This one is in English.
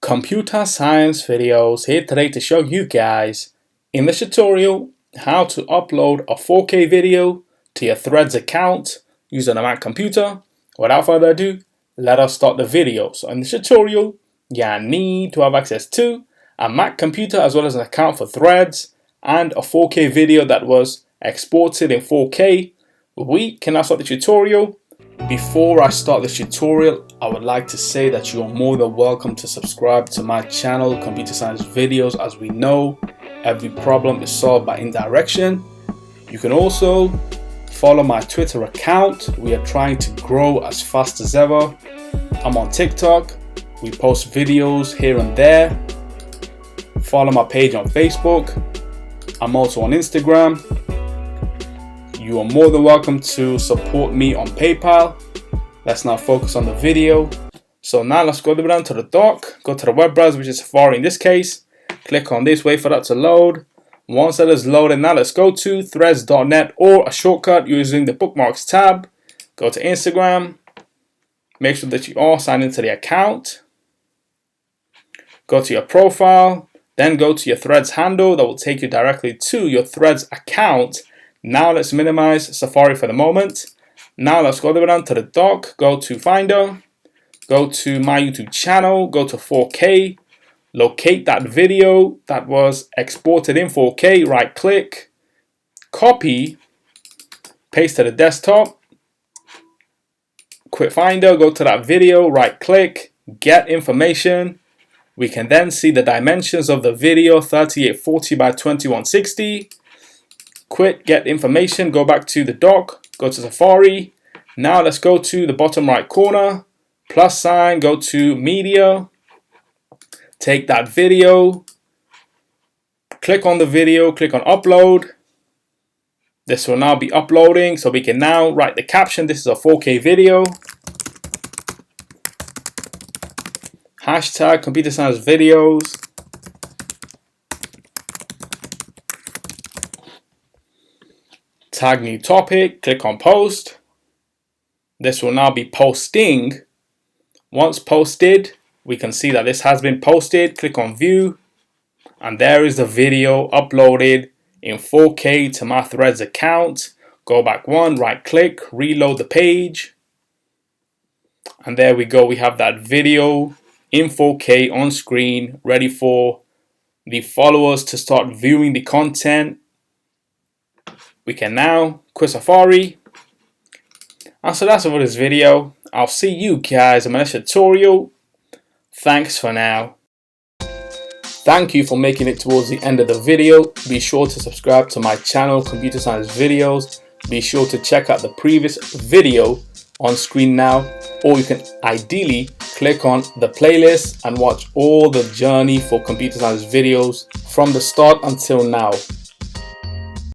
Computer Science Videos here today to show you guys in this tutorial how to upload a 4K video to your Threads account using a Mac computer. Without further ado, let us start the video. So in this tutorial, you need to have access to a Mac computer as well as an account for Threads and a 4K video that was exported in 4K. We can now start the tutorial. Before I start this tutorial, I would like to say that you are more than welcome to subscribe to my channel, Computer Science Videos. As we know, every problem is solved by indirection. You can also follow my Twitter account. We are trying to grow as fast as ever. I'm on TikTok. We post videos here and there. Follow my page on Facebook. I'm also on Instagram. You are more than welcome to support me on PayPal. Let's now focus on the video. So now let's go down to the dock, go to the web browser, which is Safari in this case. Click on this, wait for that to load. Once that is loaded, now let's go to threads.net or a shortcut using the bookmarks tab. Go to Instagram. Make sure that you are signed into the account. Go to your profile, then go to your Threads handle that will take you directly to your Threads account. Now let's minimize Safari for the moment. Now let's go down to the dock, go to Finder, go to my YouTube channel, go to 4K, locate that video that was exported in 4K, right click, copy, paste to the desktop, quit Finder, go to that video, right click, get information. We can then see the dimensions of the video, 3840 by 2160. Quit, get information, go back to the dock, go to Safari. Now let's go to the bottom right corner, plus sign, go to media, take that video, click on the video, click on upload. This will now be uploading, so we can now write the caption. This is a 4K video. Hashtag Computer Science Videos. Tag new topic, click on post. This will now be posting. Once posted, we can see that this has been posted. Click on view, and there is the video uploaded in 4K to my Threads account. Go back one, right click, reload the page, and there we go. We have that video in 4K on screen, ready for the followers to start viewing the content. We can now quit Safari. And so that's it for this video. I'll see you guys in my next tutorial. Thanks for now. Thank you for making it towards the end of the video. Be sure to subscribe to my channel, Computer Science Videos. Be sure to check out the previous video on screen now, or you can ideally click on the playlist and watch all the journey for Computer Science Videos from the start until now.